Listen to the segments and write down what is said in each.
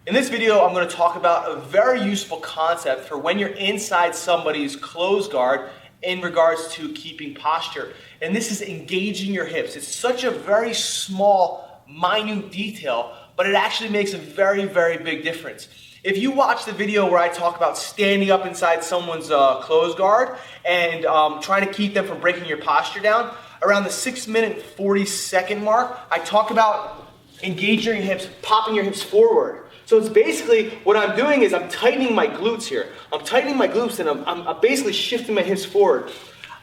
In this video, I'm going to talk about a very useful concept for when you're inside somebody's close guard in regards to keeping posture. And this is engaging your hips. It's such a very small, minute detail, but it actually makes a very, very big difference. If you watch the video where I talk about standing up inside someone's close guard and trying to keep them from breaking your posture down, around the 6-minute and 40-second mark, I talk about engaging your hips, popping your hips forward. So it's basically, what I'm doing is I'm tightening my glutes here. I'm tightening my glutes and I'm basically shifting my hips forward.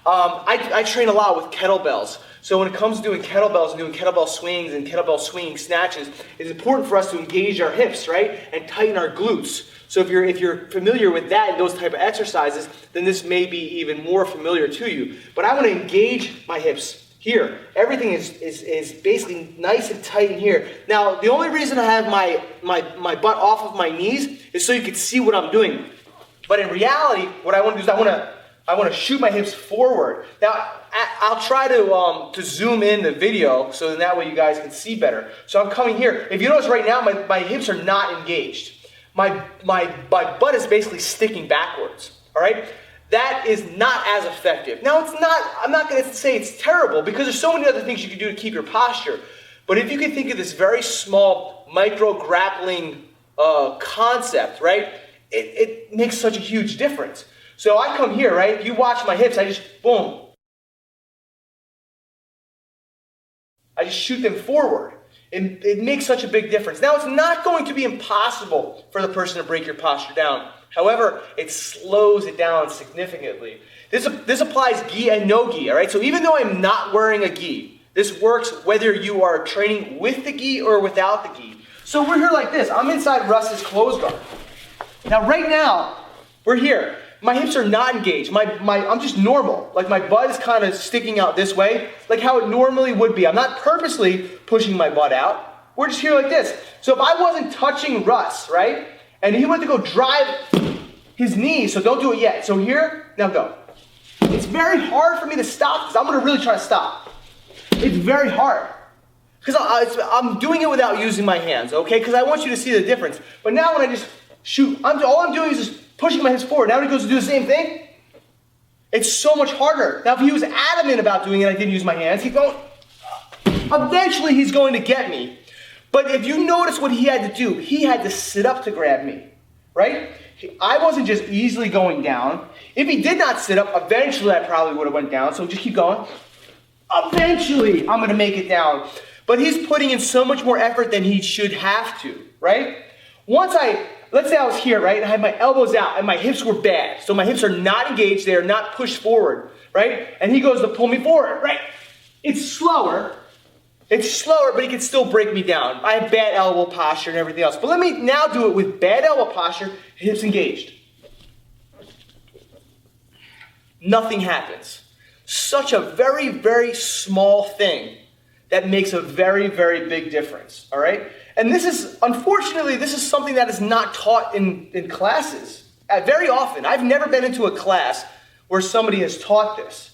I train a lot with kettlebells. So when it comes to doing kettlebells and doing kettlebell swings and kettlebell swinging snatches, it's important for us to engage our hips, right? And tighten our glutes. So if you're familiar with that and those type of exercises, then this may be even more familiar to you. But I want to engage my hips here. Everything is basically nice and tight in here. Now, the only reason I have my butt off of my knees is so you can see what I'm doing. But in reality, what I want to do is I want to shoot my hips forward. Now, I'll try to zoom in the video so that way you guys can see better. So I'm coming here. If you notice right now, my hips are not engaged. My butt is basically sticking backwards, all right? That is not as effective. Now, I'm not going to say it's terrible because there's so many other things you can do to keep your posture. But if you can think of this very small micro grappling concept, right, it makes such a huge difference. So I come here, right, if you watch my hips, I just, boom. I just shoot them forward. It makes such a big difference. Now, it's not going to be impossible for the person to break your posture down. However, it slows it down significantly. This applies gi and no gi, all right? So even though I'm not wearing a gi, this works whether you are training with the gi or without the gi. So we're here like this. I'm inside Russ's close guard. Now, right now, we're here. My hips are not engaged. I'm just normal. Like my butt is kind of sticking out this way, like how it normally would be. I'm not purposely pushing my butt out. We're just here like this. So if I wasn't touching Russ, right, and he went to go drive his knees, so don't do it yet. So here, now go. It's very hard for me to stop because I'm going to really try to stop. It's very hard because I'm doing it without using my hands, okay? Because I want you to see the difference. But now when I just shoot, all I'm doing is just pushing my hips forward. Now when he goes to do the same thing, it's so much harder. Now if he was adamant about doing it, I didn't use my hands, eventually he's going to get me. But if you notice what he had to do, he had to sit up to grab me, right? I wasn't just easily going down. If he did not sit up, eventually I probably would have went down. So just keep going. Eventually I'm going to make it down. But he's putting in so much more effort than he should have to, right? Let's say I was here, right? And I had my elbows out and my hips were bad. So my hips are not engaged. They are not pushed forward, right? And he goes to pull me forward, right? It's slower, but he can still break me down. I have bad elbow posture and everything else. But let me now do it with bad elbow posture, hips engaged. Nothing happens. Such a very, very small thing that makes a very, very big difference, all right? And unfortunately, this is something that is not taught in classes. Very often, I've never been into a class where somebody has taught this.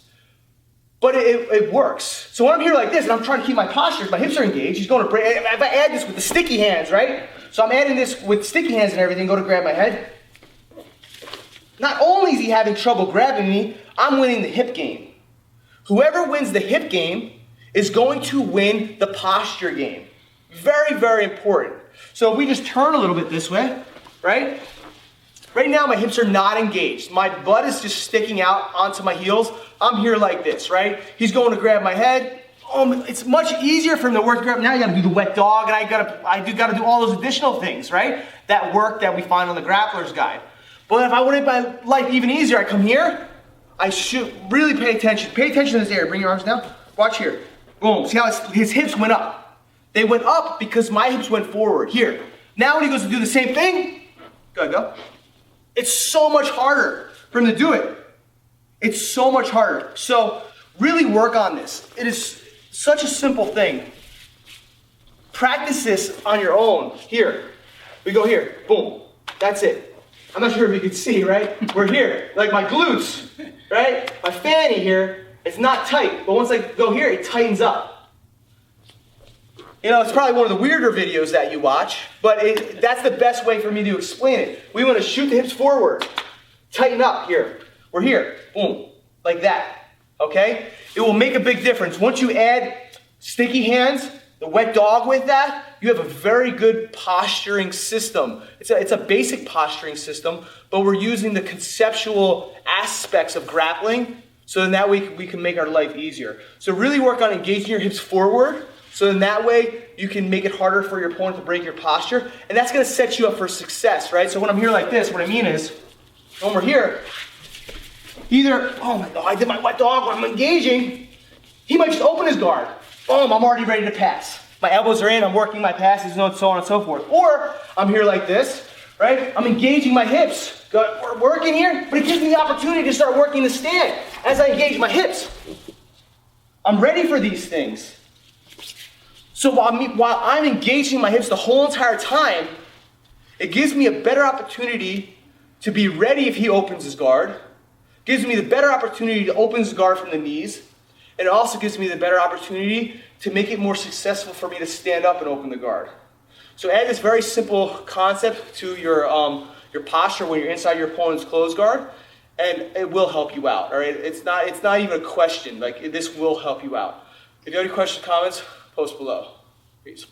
But it works. So when I'm here like this and I'm trying to keep my posture, my hips are engaged, he's going to break. If I add this with the sticky hands, right? So I'm adding this with sticky hands and everything, go to grab my head. Not only is he having trouble grabbing me, I'm winning the hip game. Whoever wins the hip game is going to win the posture game. Very, very important. So if we just turn a little bit this way, right? Right now my hips are not engaged. My butt is just sticking out onto my heels. I'm here like this, right? He's going to grab my head. It's much easier for him to work grab. Now you gotta do the wet dog and I gotta do all those additional things, right? That work that we find on the Grapplers guide. But if I wanted my life even easier, I come here, I shoot, really pay attention. Pay attention to this area. Bring your arms down. Watch here. Boom. See how his hips went up. They went up because my hips went forward. Here. Now when he goes to do the same thing, go. It's so much harder for him to do it. It's so much harder. So really work on this. It is such a simple thing. Practice this on your own. Here. We go here. Boom. That's it. I'm not sure if you can see, right? We're here. Like my glutes, right? My fanny here, it's not tight. But once I go here, it tightens up. You know, it's probably one of the weirder videos that you watch, but that's the best way for me to explain it. We want to shoot the hips forward, tighten up here. We're here, boom, like that, okay? It will make a big difference. Once you add sticky hands, the wet dog with that, you have a very good posturing system. It's a basic posturing system, but we're using the conceptual aspects of grappling, so then that way we can make our life easier. So really work on engaging your hips forward, so then that way you can make it harder for your opponent to break your posture, and that's gonna set you up for success, right? So when I'm here like this, what I mean is, when we're here, either, oh my God, I did my wet dog, when I'm engaging, he might just open his guard. Boom, I'm already ready to pass. My elbows are in, I'm working my passes, and so on and so forth. Or I'm here like this, right? I'm engaging my hips. We're working here, but it gives me the opportunity to start working the stand as I engage my hips. I'm ready for these things. So while I'm engaging my hips the whole entire time, it gives me a better opportunity to be ready if he opens his guard. Gives me the better opportunity to open his guard from the knees. And it also gives me the better opportunity to make it more successful for me to stand up and open the guard. So add this very simple concept to your posture when you're inside your opponent's closed guard, and it will help you out. All right, it's not even a question. Like, this will help you out. If you have any questions, comments, post below. Peace.